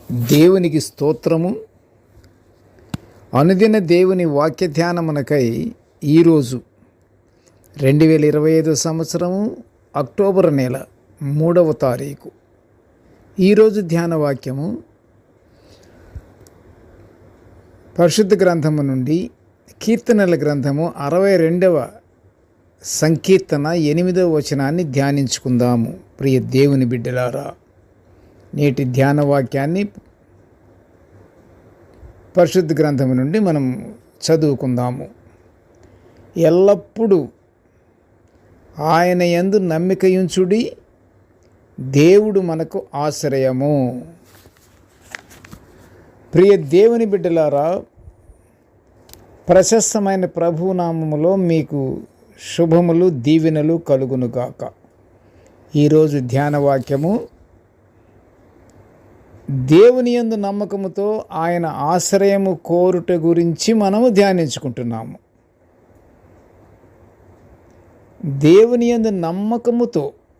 దేవునికి స్తోత్రము. అనుదిన దేవుని వాక్య ధ్యానమునకై ఈరోజు 2025 సంవత్సరము అక్టోబర్ నెల 3వ తారీఖు. ఈరోజు ధ్యాన వాక్యము పరిశుద్ధ గ్రంథము నుండి కీర్తనల గ్రంథము 62వ సంకీర్తన 8వ వచనాన్ని ధ్యానించుకుందాము. ప్రియ దేవుని బిడ్డలారా, నేటి ధ్యాన వాక్యాన్ని పరిశుద్ధ గ్రంథము నుండి మనం చదువుకుందాము. ఎల్లప్పుడూ ఆయన యందు నమ్మికయుంచుడి, దేవుడు మనకు ఆశ్రయము. ప్రియ దేవుని బిడ్డలారా, ప్రశస్తమైన ప్రభునామములో మీకు శుభములు దీవెనలు కలుగునుగాక. ఈరోజు ధ్యాన వాక్యము దేవుని యందు నమ్మకముతో ఆయన ఆశ్రయము కోరుట గురించి మనము ధ్యానించుకుంటున్నాము. దేవుని యందు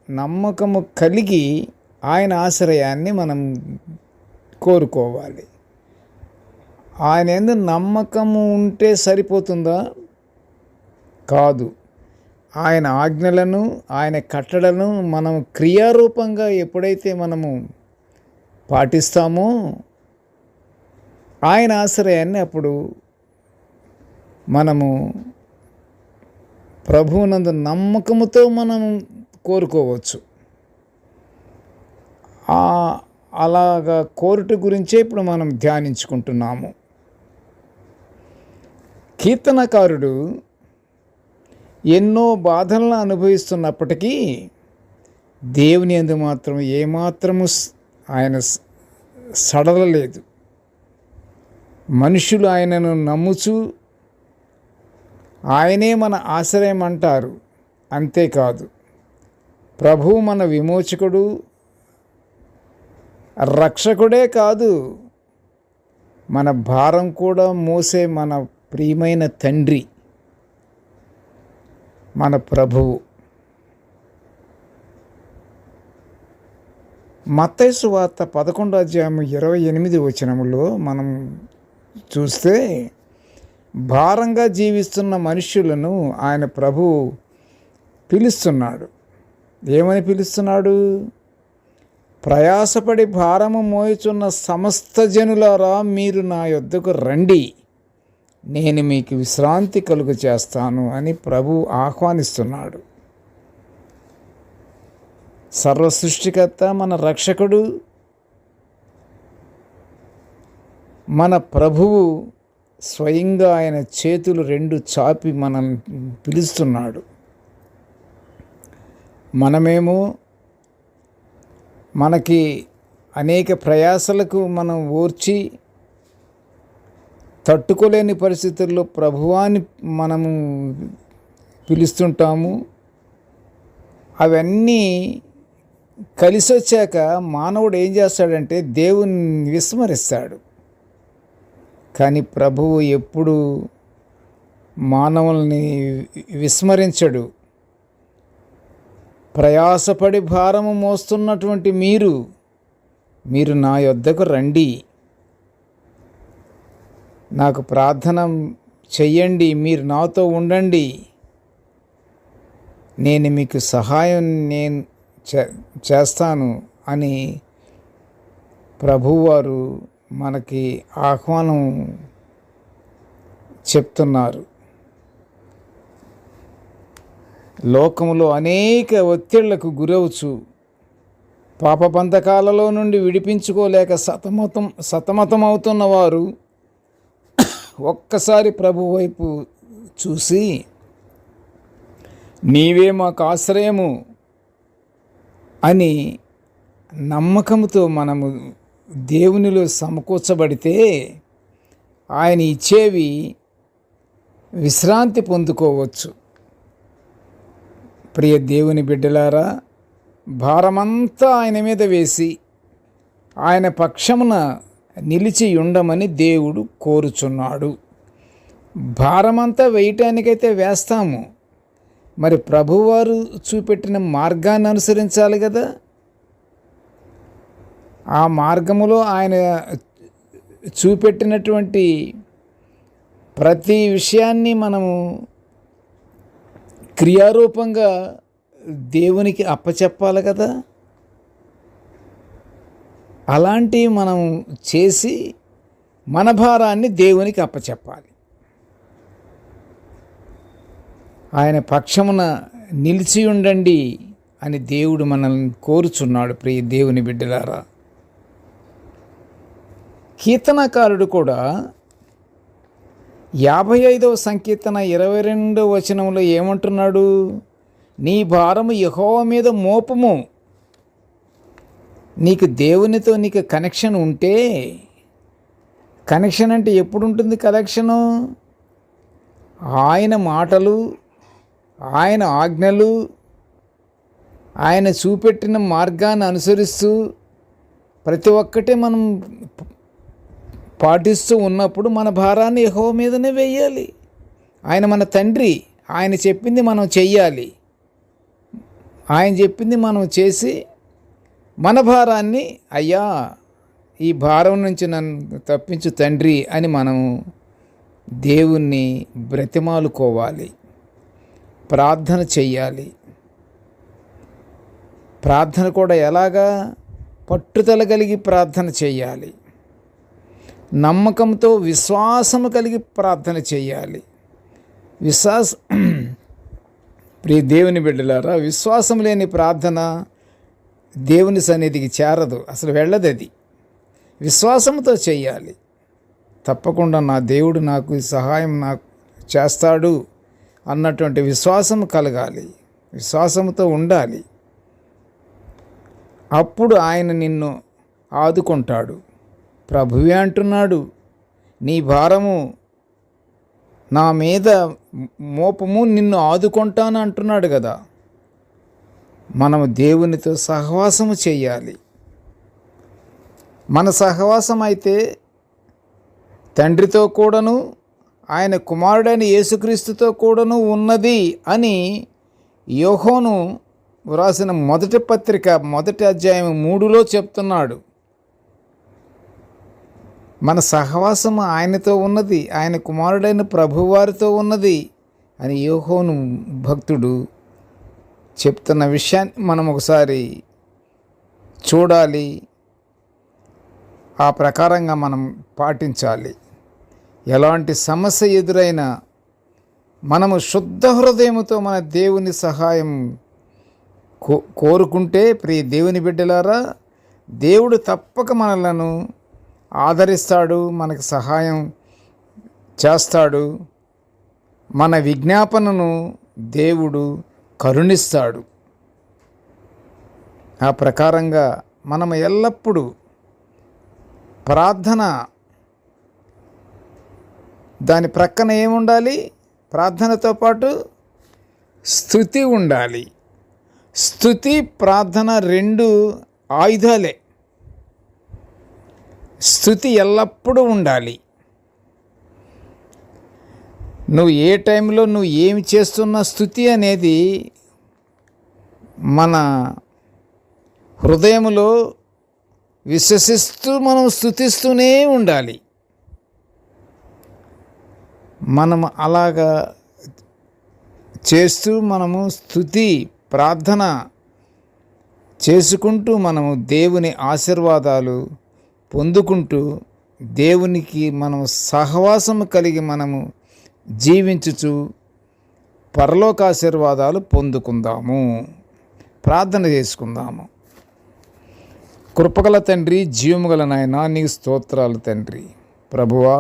నమ్మకము కలిగి ఆయన ఆశ్రయాన్ని మనం కోరుకోవాలి. ఆయన యందు నమ్మకము ఉంటే సరిపోతుందా? కాదు. ఆయన ఆజ్ఞలను, ఆయన కట్టడలను మనం క్రియారూపంగా ఎప్పుడైతే మనము పాటిస్తామో ఆయన ఆశ్రయాన్ని అప్పుడు మనము ప్రభువునందు నమ్మకముతో మనం కోరుకోవచ్చు. అలాగా కోరుట గురించే ఇప్పుడు మనం ధ్యానించుకుంటున్నాము. కీర్తనకారుడు ఎన్నో బాధలను అనుభవిస్తున్నప్పటికీ దేవుని యందు మాత్రం ఏమాత్రము ఆయన సడలలేదు. మనుషులు ఆయనను నమ్ముచు ఆయనే మన ఆశ్రయం అంటారు. అంతేకాదు, ప్రభువు మన విమోచకుడు, రక్షకుడే కాదు, మన భారం కూడా మోసే మన ప్రియమైన తండ్రి, మన ప్రభువు. మత్తయి సువార్త 11వ అధ్యాయం 28వ వచనములో మనం చూస్తే, భారంగా జీవిస్తున్న మనుష్యులను ఆయన ప్రభువు పిలుస్తున్నాడు. ఏమని పిలుస్తున్నాడు? ప్రయాసపడి భారము మోయుచున్న సమస్త జనులారా, మీరు నా యొద్దకు రండి, నేను మీకు విశ్రాంతి కలుగు చేస్తాను అని ప్రభువు ఆహ్వానిస్తున్నాడు. సర్వ సృష్టికర్త, మన రక్షకుడు, మన ప్రభువు స్వయంగా ఆయన చేతులు 2 చాపి మనం పిలుస్తున్నాడు. మనమేమో మనకి అనేక ప్రయాసలకు మనం ఓర్చి తట్టుకోలేని పరిస్థితుల్లో ప్రభువాన్ని మనము పిలుస్తుంటాము. అవన్నీ కలిసి వచ్చాక మానవుడు ఏం చేస్తాడంటే దేవుని విస్మరిస్తాడు. కానీ ప్రభువు ఎప్పుడు మానవుల్ని విస్మరించడు. ప్రయాసపడి భారము మోస్తున్నటువంటి మీరు నా యొద్దకు రండి, నాకు ప్రార్థన చెయ్యండి, మీరు నాతో ఉండండి, నేను మీకు సహాయం చేస్తాను అని ప్రభువారు మనకి ఆహ్వానం చెప్తున్నారు. లోకములో అనేక ఒత్తిళ్లకు గురవుచు పాపబంధకాలలో నుండి విడిపించుకోలేక సతమతమవుతున్న వారు ఒక్కసారి ప్రభు వైపు చూసి, నీవే మాకు ఆశ్రయము అని నమ్మకంతో మనము దేవునిలో సమకూర్చబడితే ఆయన ఇచ్చేవి విశ్రాంతి పొందుకోవచ్చు. ప్రియ దేవుని బిడ్డలారా, భారమంతా ఆయన మీద వేసి ఆయన పక్షమున నిలిచి ఉండమని దేవుడు కోరుచున్నాడు. భారమంతా వేయటానికైతే వేస్తాము, మరి ప్రభువారు చూపెట్టిన మార్గాన్ని అనుసరించాలి కదా. ఆ మార్గములో ఆయన చూపెట్టినటువంటి ప్రతి విషయాన్ని మనము క్రియారూపంగా దేవునికి అప్పచెప్పాలి కదా. అలాంటివి మనం చేసి మన భారాన్ని దేవునికి అప్పచెప్పాలి. ఆయన పక్షమున నిలిచి ఉండండి అని దేవుడు మనల్ని కోరుచున్నాడు. ప్రియ దేవుని బిడ్డలారా, కీర్తనకారుడు కూడా 55వ సంకీర్తన 22వ వచనంలో ఏమంటున్నాడు? నీ భారము యెహోవా మీద మోపము. నీకు దేవునితో నీకు కనెక్షన్ ఉంటే, కనెక్షన్ అంటే ఎప్పుడు ఉంటుంది కనెక్షను? ఆయన మాటలు, ఆయన ఆజ్ఞలు, ఆయన చూపెట్టిన మార్గాన్ని అనుసరిస్తూ ప్రతి ఒక్కటే మనం పాటిస్తూ ఉన్నప్పుడు మన భారాన్ని యెహోవా మీదనే వేయాలి. ఆయన మన తండ్రి, ఆయన చెప్పింది మనం చెయ్యాలి. ఆయన చెప్పింది మనం చేసి మన భారాన్ని, అయ్యా ఈ భారం నుంచి నన్ను తప్పించు తండ్రి అని మనము దేవుణ్ణి బ్రతిమాలుకోవాలి, ప్రార్థన చెయ్యాలి. ప్రార్థన కూడా ఎలాగా? పట్టుదల కలిగి ప్రార్థన చెయ్యాలి, నమ్మకంతో విశ్వాసము కలిగి ప్రార్థన చెయ్యాలి. ప్రియ దేవుని బిడ్డలారా, విశ్వాసం లేని ప్రార్థన దేవుని సన్నిధికి చేరదు, అసలు వెళ్ళదు. అది విశ్వాసంతో చెయ్యాలి. తప్పకుండా నా దేవుడు నాకు ఈ సహాయం నాకు చేస్తాడు అన్నటువంటి విశ్వాసం కలగాలి, విశ్వాసంతో ఉండాలి. అప్పుడు ఆయన నిన్ను ఆదుకుంటాడు. ప్రభువే అంటున్నాడు, నీ భారము నా మీద మోపము, నిన్ను ఆదుకుంటాను అంటున్నాడు కదా. మనము దేవునితో సహవాసము చేయాలి. మన సహవాసం అయితే తండ్రితో కూడాను ఆయన కుమారుడైన యేసుక్రీస్తుతో కూడాను ఉన్నది అని యోహోను వ్రాసిన మొదటి పత్రిక 1వ అధ్యాయం 3లో చెప్తున్నాడు. మన సహవాసము ఆయనతో ఉన్నది, ఆయన కుమారుడైన ప్రభువారితో ఉన్నది అని యోహోను భక్తుడు చెప్తున్న విషయాన్ని మనం ఒకసారి చూడాలి. ఆ ప్రకారంగా మనం పాటించాలి. ఎలాంటి సమస్య ఎదురైనా మనము శుద్ధ హృదయముతో మన దేవుని సహాయం కోరుకుంటే, ప్రియ దేవుని బిడ్డలారా, దేవుడు తప్పక మనలను ఆదరిస్తాడు, మనకు సహాయం చేస్తాడు. మన విజ్ఞాపనను దేవుడు కరుణిస్తాడు. ఆ ప్రకారంగా మనం ఎల్లప్పుడూ ప్రార్థన, దాని ప్రక్కన ఏముండాలి? ప్రార్థనతో పాటు స్తుతి ఉండాలి. స్తుతి, ప్రార్థన 2 ఆయుధాలే. స్తుతి ఎల్లప్పుడూ ఉండాలి. నువ్వు ఏ టైంలో నువ్వు ఏమి చేస్తున్న స్తుతి అనేది మన హృదయంలో విశ్వసిస్తూ మనం స్తుతిస్తూనే ఉండాలి. మనం అలాగా చేస్తూ మనము స్తుతి ప్రార్థన చేసుకుంటూ మనము దేవుని ఆశీర్వాదాలు పొందుకుంటూ దేవునికి మనం సహవాసము కలిగి మనము జీవించుచు పరలోక ఆశీర్వాదాలు పొందుకుందాము. ప్రార్థన చేసుకుందాము. కృపగల తండ్రి, జీవముగల నాయనా, నీకు స్తోత్రాలు తండ్రి. ప్రభువా,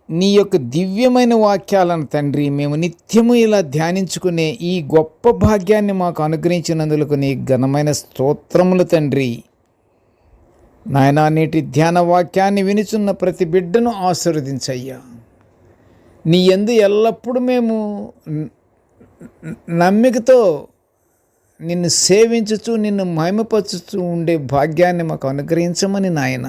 నీ యొక్క దివ్యమైన వాక్యాలను తండ్రి మేము నిత్యము ఇలా ధ్యానించుకునే ఈ గొప్ప భాగ్యాన్ని మాకు అనుగ్రహించినందుకు నీ ఘనమైన స్తోత్రములు తండ్రి. నాయనా, నేటి ధ్యాన వాక్యాన్ని వినుచున్న ప్రతి బిడ్డను ఆశీర్వదించయ్యా. నీ యందు ఎల్లప్పుడూ మేము నమ్మికతో నిన్ను సేవించుచు నిన్ను మహిమపరచుచూ ఉండే భాగ్యాన్ని మాకు అనుగ్రహించమని నాయన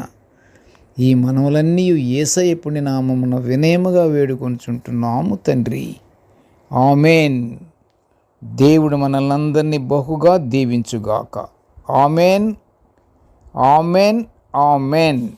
ఈ మనవులన్నీ యేసయ్య పుణ్య నామమున వినయముగా వేడుకొనుచుంటున్నాము తండ్రి. ఆమేన్. దేవుడు మనల్ని అందరినీ బహుగా దీవించుగాక. Amen, amen, amen.